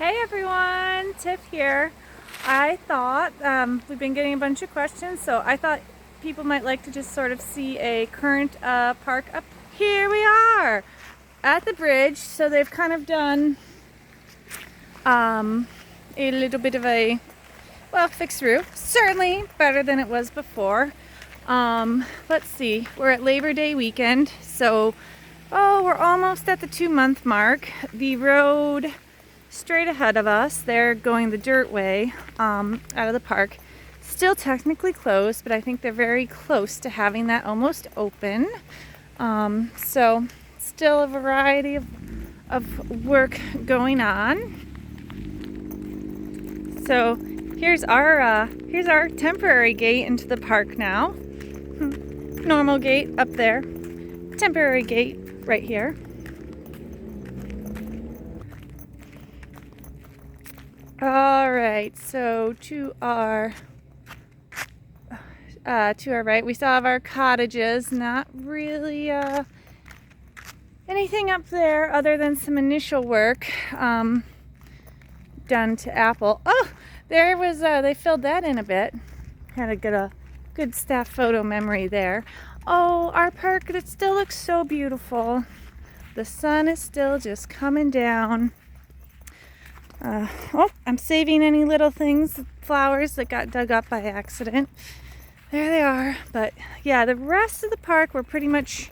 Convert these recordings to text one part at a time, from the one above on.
Hey everyone, Tiff here. I thought we've been getting a bunch of questions, so I thought people might like to just sort of see a current park up. Here we are at the bridge. So they've kind of done a little bit of a, well, fixed roof. Certainly better than it was before. Let's see, we're at Labor Day weekend, so we're almost at the 2-month mark. The road straight ahead of us, they're going the dirt way out of the park. Still technically closed, but I think they're very close to having that almost open. So still a variety of work going on. So here's our temporary gate into the park now. Normal gate up there, temporary gate right here. All right, so to our right, we still have our cottages. Not really anything up there other than some initial work done to apple. Oh, there was they filled that in a bit. Had a good staff photo memory there. Oh, our park, it still looks so beautiful. The sun is still just coming down. I'm saving any little things, flowers that got dug up by accident. There they are. But yeah, the rest of the park we're pretty much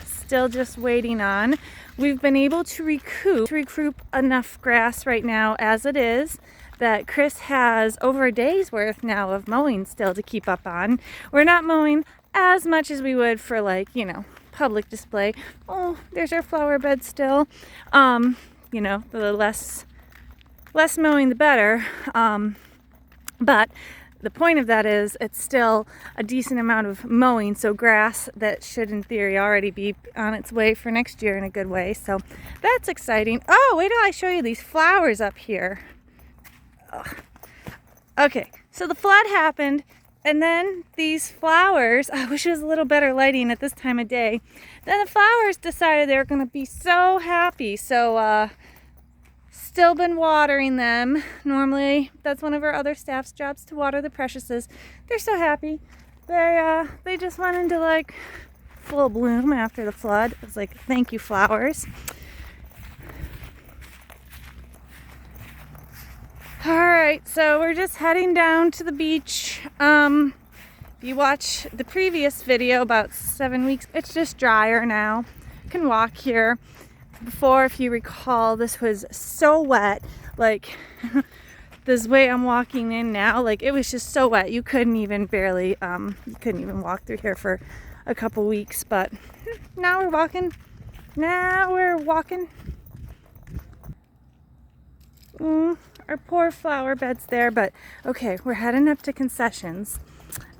still just waiting on. We've been able to recoup enough grass right now as it is that Chris has over a day's worth now of mowing still to keep up on. We're not mowing as much as we would for, like, public display. Oh, there's our flower bed still. The less mowing the better. But the point of that is it's still a decent amount of mowing, so grass that should in theory already be on its way for next year in a good way. So that's exciting. Oh, wait till I show you these flowers up here. Ugh. Okay, so the flood happened, and then these flowers, I wish it was a little better lighting at this time of day. Then the flowers decided they were going to be so happy. So still been watering them. Normally that's one of our other staff's jobs, to water the preciouses. They're so happy. They just went into like full bloom after the flood. It was like, thank you, flowers. All right, so we're just heading down to the beach. If you watch the previous video about 7 weeks, it's just drier now. You can walk here. Before, if you recall, this was so wet. Like this way I'm walking in now, like it was just so wet. You couldn't even walk through here for a couple weeks. But now we're walking. Our poor flower bed's there, but okay, we're heading up to concessions.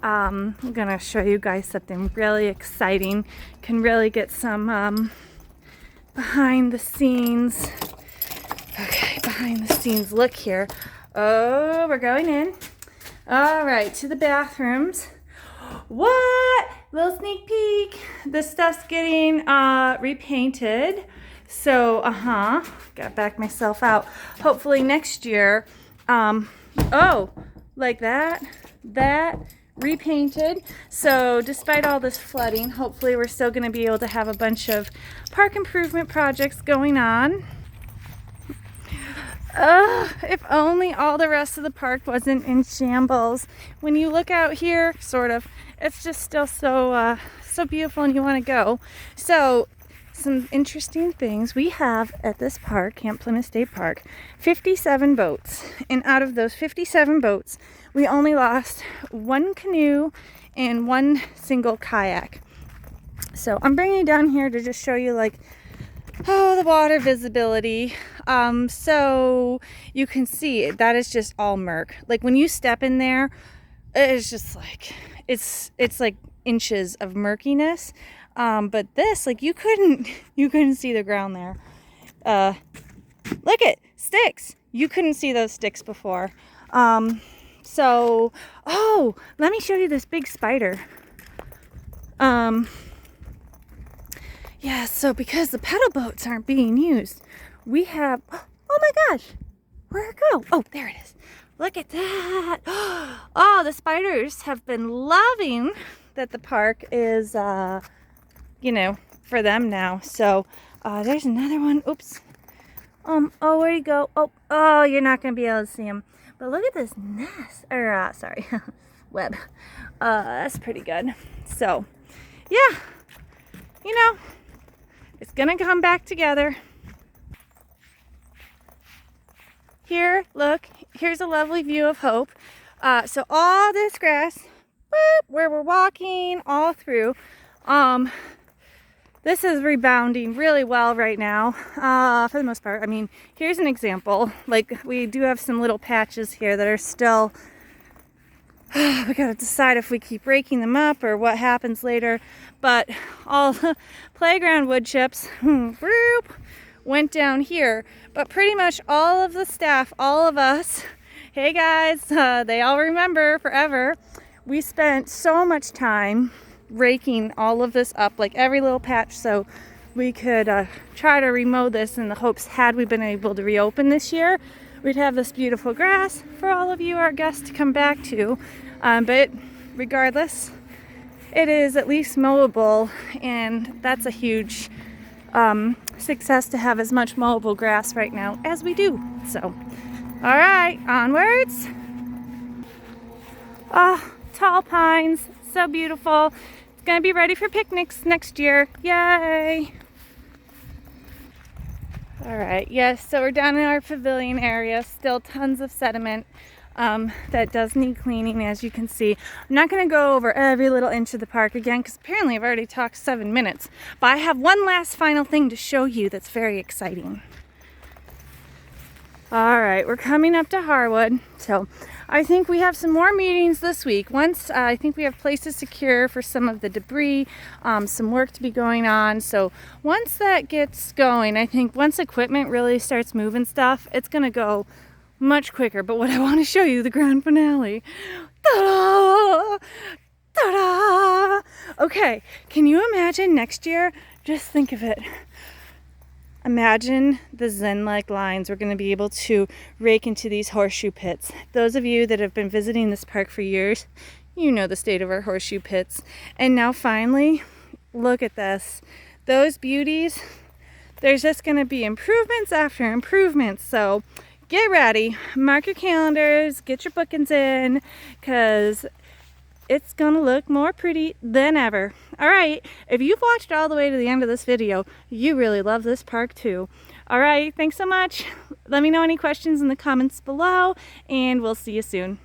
I'm gonna show you guys something really exciting. Can really get some behind the scenes. Okay, behind the scenes look here. Oh, we're going in. All right, to the bathrooms. What? Little sneak peek. This stuff's getting repainted. So, gotta back myself out. Hopefully next year, like that repainted. So despite all this flooding, hopefully we're still going to be able to have a bunch of park improvement projects going on. If only all the rest of the park wasn't in shambles. When you look out here, sort of, it's just still so beautiful and you want to go. So some interesting things we have at this park, Camp Plymouth State Park, 57 boats. And out of those 57 boats, we only lost one canoe and one single kayak. So I'm bringing you down here to just show you the water visibility. So you can see that is just all murk. Like when you step in there, it's just like, it's like inches of murkiness. But this, like you couldn't see the ground there. Look at sticks. You couldn't see those sticks before. So, let me show you this big spider. Yeah, so because the pedal boats aren't being used, we have, oh my gosh. Where'd it go? Oh, there it is. Look at that. Oh, the spiders have been loving that the park is, you know, for them now. So there's another one. Oops. Oh, where'd he go? Oh, you're not going to be able to see him. But look at this nest. Or, sorry, web. That's pretty good. So, yeah, you know, it's going to come back together. Here, look, here's a lovely view of Hope. So all this grass, where we're walking all through, this is rebounding really well right now, for the most part. I mean, here's an example. Like, we do have some little patches here that are still, we gotta decide if we keep raking them up or what happens later. But all playground wood chips, went down here. But pretty much all of the staff, all of us, hey guys, they all remember forever, we spent so much time raking all of this up, like every little patch, so we could try to remow this in the hopes, had we been able to reopen this year, we'd have this beautiful grass for all of you, our guests, to come back to. But regardless, it is at least mowable, and that's a huge success to have as much mowable grass right now as we do. So, all right, onwards. Oh, tall pines, so beautiful. It's gonna be ready for picnics next year. Yay! All right, yes, so we're down in our pavilion area, still tons of sediment that does need cleaning, as you can see. I'm not going to go over every little inch of the park again, because apparently I've already talked 7 minutes, but I have one last final thing to show you that's very exciting. All right, we're coming up to Harwood, so I think we have some more meetings this week. Once I think we have places secure for some of the debris, some work to be going on. So once that gets going, I think once equipment really starts moving stuff, it's going to go much quicker. But what I want to show you, the grand finale. Ta-da! Ta-da! Okay, can you imagine next year? Just think of it. Imagine the Zen-like lines we're going to be able to rake into these horseshoe pits. Those of you that have been visiting this park for years, you know the state of our horseshoe pits. And now finally, look at this. Those beauties, there's just going to be improvements after improvements. So get ready, mark your calendars, get your bookings in, because it's going to look more pretty than ever. All right, if you've watched all the way to the end of this video, you really love this park too. All right, thanks so much. Let me know any questions in the comments below, and we'll see you soon.